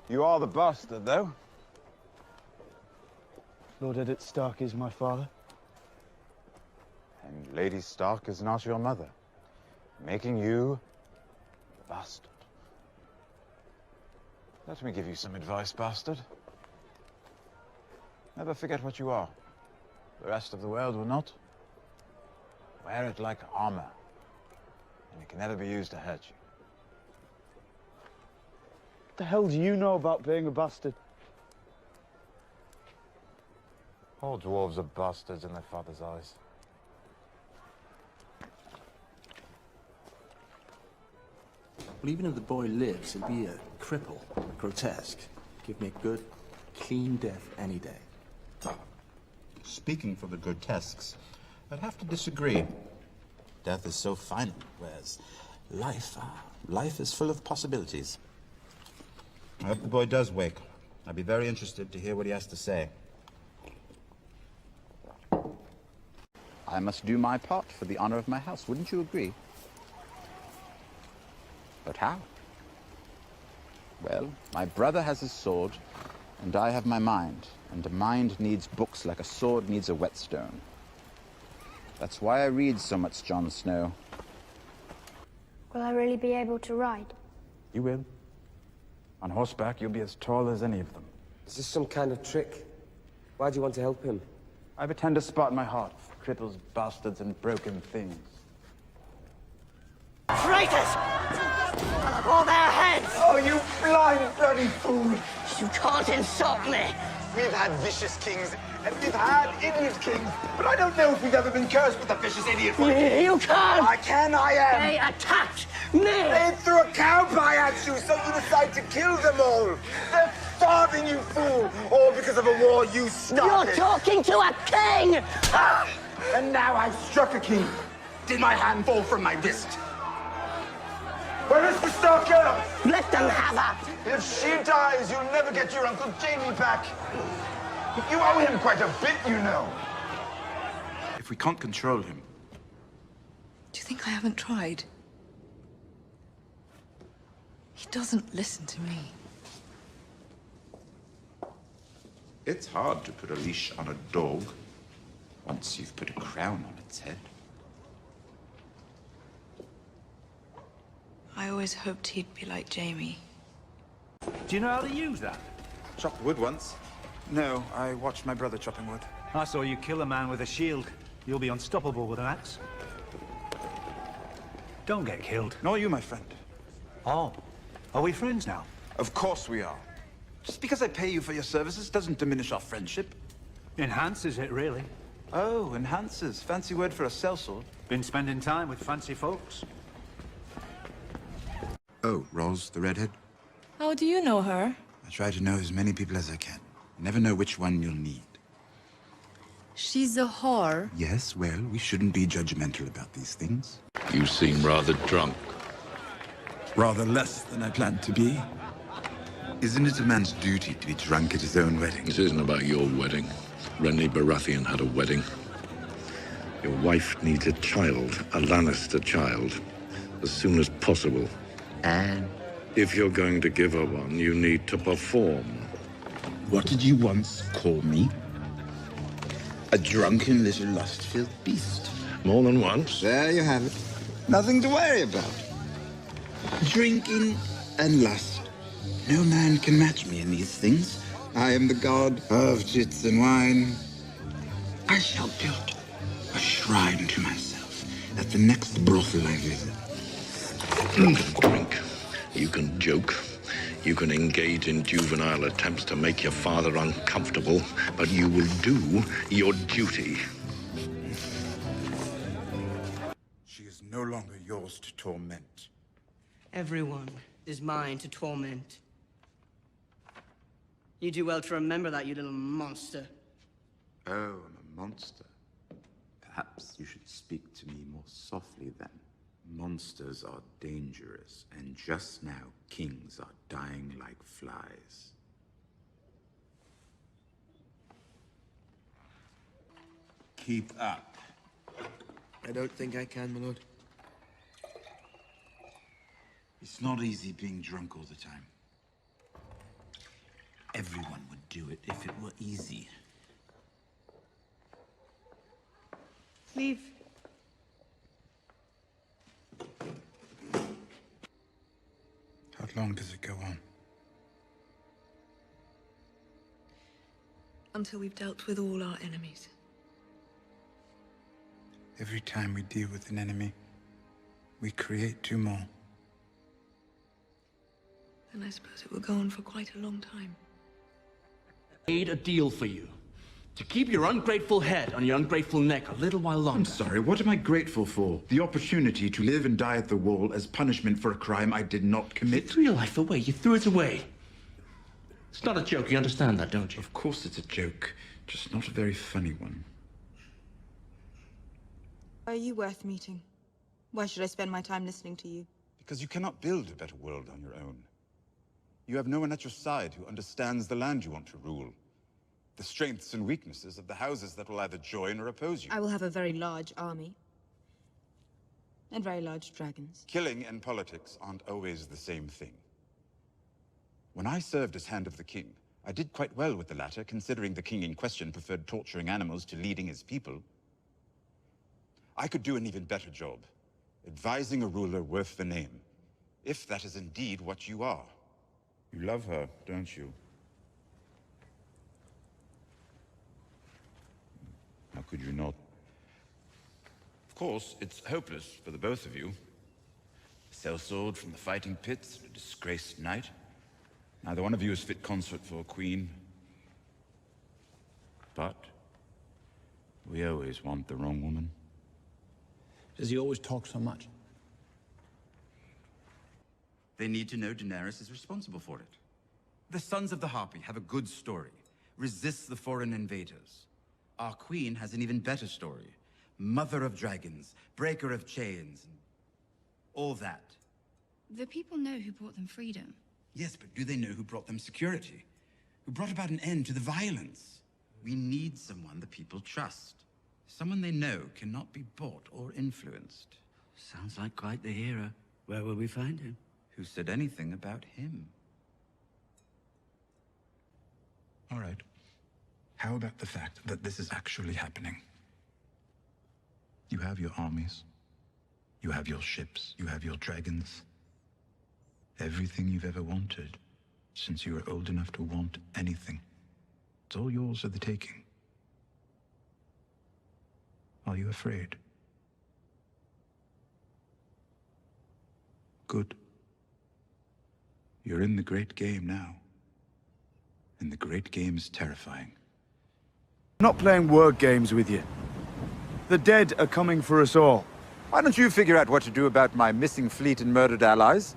You are the bastard, though. Lord Eddard Stark is my father. And Lady Stark is not your mother, making you a bastard. Let me give you some advice, bastard. Never forget what you are. The rest of the world will not. Wear it like armor, and it can never be used to hurt you. What the hell do you know about being a bastard? All dwarves are bastards in their father's eyes. Well, even if the boy lives, he'll be a cripple, grotesque. Give me a good, clean death any day. Speaking for the grotesques, I'd have to disagree. Death is so final, whereas life is full of possibilities. I hope the boy does wake. I'd be very interested to hear what he has to say. I must do my part for the honor of my house, wouldn't you agree? But how? Well, my brother has his sword, and I have my mind. And a mind needs books like a sword needs a whetstone. That's why I read so much Jon Snow. Will I really be able to ride? You will. On horseback, you'll be as tall as any of them. Is this some kind of trick? Why do you want to help him? I have a tender spot in my heart for cripples, bastards, and broken things. Traitors! All their heads! Oh, you blind bloody fool! You can't insult me! We've had vicious kings, and we've had idiot kings, but I don't know if we've ever been cursed with a vicious idiot one. You can't! I can, I am! They attacked me! They threw a cow pie at you, so you decide to kill them all! They're starving, you fool! All because of a war you started! You're talking to a king! Ah! And now I've struck a king. Did my hand fall from my wrist? Where is the Stark girl? Let them have her! If she dies, you'll never get your Uncle Jamie back. You owe him quite a bit, you know. If we can't control him, Do you think I haven't tried? He doesn't listen to me. it's hard to put a leash on a dog once you've put a crown on its head. I always hoped he'd be like Jamie. Do you know how to use that? Chopped wood once. No, I watched my brother chopping wood. I saw you kill a man with a shield. You'll be unstoppable with an axe. Don't get killed. Nor you, my friend. Oh, are we friends now? Of course we are. Just because I pay you for your services doesn't diminish our friendship. Enhances it, really. Oh, enhances. Fancy word for a sellsword. Been spending time with fancy folks. Oh, Ros, the redhead. How do you know her? I try to know as many people as I can. You never know which one you'll need. She's a whore. Yes, well, we shouldn't be judgmental about these things. You seem rather drunk. Rather less than I planned to be. Isn't it a man's duty to be drunk at his own wedding? This isn't about your wedding. Renly Baratheon had a wedding. Your wife needs a child, a Lannister child, as soon as possible. And? If you're going to give her one, you need to perform. What did you once call me? A drunken little lust-filled beast. More than once. There you have it. Nothing to worry about. Drinking and lust. No man can match me in these things. I am the god of chits and wine. I shall build a shrine to myself at the next brothel I visit. You can drink. You can joke. You can engage in juvenile attempts to make your father uncomfortable, but you will do your duty. She is no longer yours to torment. Everyone is mine to torment. You do well to remember that, you little monster. Oh, I'm a monster. Perhaps you should speak to me more softly then. Monsters are dangerous, and just now, kings are dying like flies. Keep up. I don't think I can, my lord. It's not easy being drunk all the time. Everyone would do it if it were easy. Leave. How long does it go on? Until we've dealt with all our enemies. Every time we deal with an enemy, we create two more. Then I suppose it will go on for quite a long time. Made a deal for you. To keep your ungrateful head on your ungrateful neck a little while longer. I'm sorry, what am I grateful for? The opportunity to live and die at the wall as punishment for a crime I did not commit? You threw your life away. You threw it away. It's not a joke. You understand that, don't you? Of course it's a joke, just not a very funny one. Are you worth meeting? Why should I spend my time listening to you? Because you cannot build a better world on your own. You have no one at your side who understands the land you want to rule. The strengths and weaknesses of the houses that will either join or oppose you. I will have a very large army. And very large dragons. Killing and politics aren't always the same thing. When I served as Hand of the King, I did quite well with the latter, considering the king in question preferred torturing animals to leading his people. I could do an even better job, advising a ruler worth the name, if that is indeed what you are. You love her, don't you? How could you not? Of course, it's hopeless for the both of you. A sellsword from the fighting pits, a disgraced knight. Neither one of you is fit consort for a queen. But we always want the wrong woman. Does he always talk so much? They need to know Daenerys is responsible for it. The Sons of the Harpy have a good story. Resists the foreign invaders. Our queen has an even better story. Mother of dragons, breaker of chains, and all that. The people know who brought them freedom. Yes, but do they know who brought them security? Who brought about an end to the violence? We need someone the people trust. Someone they know cannot be bought or influenced. Sounds like quite the hero. Where will we find him? Who said anything about him? All right. How about the fact that this is actually happening? You have your armies. You have your ships. You have your dragons. Everything you've ever wanted, since you were old enough to want anything. It's all yours for the taking. Are you afraid? Good. You're in the great game now. And the great game is terrifying. I'm not playing word games with you. The dead are coming for us all. Why don't you figure out what to do about my missing fleet and murdered allies?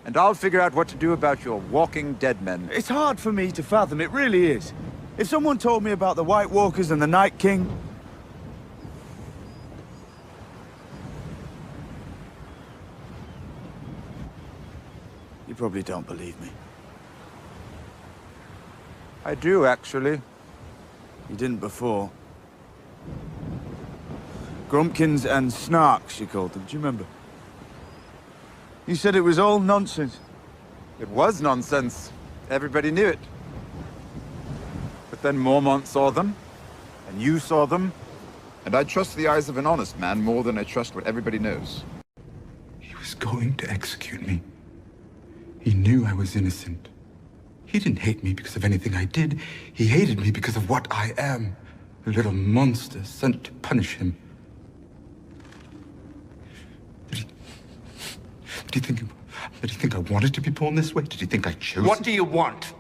And I'll figure out what to do about your walking dead men. It's hard for me to fathom, it really is. If someone told me about the White Walkers and the Night King... You probably don't believe me. I do, actually. You didn't before. Grumpkins and Snarks, you called them. Do you remember? You said it was all nonsense. It was nonsense. Everybody knew it. But then Mormont saw them, and you saw them, and I trust the eyes of an honest man more than I trust what everybody knows. He was going to execute me. He knew I was innocent. He didn't hate me because of anything I did. He hated me because of what I am. A little monster sent to punish him. Did he think I wanted to be born this way? Did he think I chose What do you want?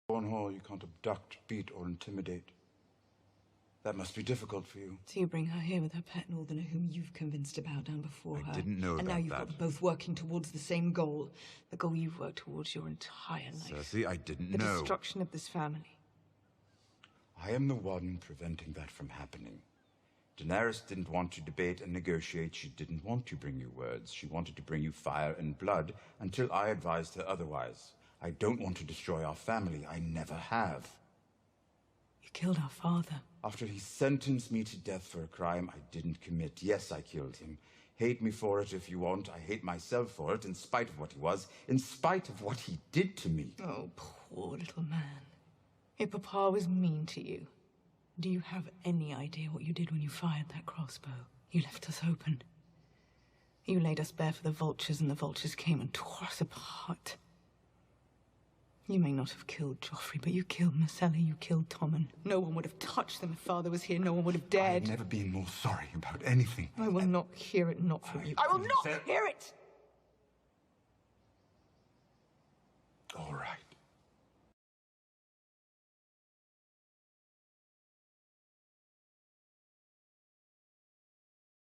Hall, you can't abduct, beat, or intimidate. That must be difficult for you. So you bring her here with her pet northerner whom you've convinced to bow down before her. I didn't know and about now you've that. got them both working towards the same goal. The goal you've worked towards your entire life. Cersei, I didn't The know. destruction of this family. I am the one preventing that from happening. Daenerys didn't want to debate and negotiate. She didn't want to bring you words. She wanted to bring you fire and blood until I advised her otherwise. I don't want to destroy our family. I never have. You killed our father. After he sentenced me to death for a crime I didn't commit. Yes, I killed him. Hate me for it if you want. I hate myself for it, in spite of what he was, in spite of what he did to me. Oh, poor little man. If Papa was mean to you, do you have any idea what you did when you fired that crossbow? You left us open. You laid us bare for the vultures, and the vultures came and tore us apart. You may not have killed Joffrey, but you killed Marcella, you killed Tommen. No one would have touched them if Father was here. No one would have dared. I've never been more sorry about anything. I will not hear it, not from you. I will not hear it! All right.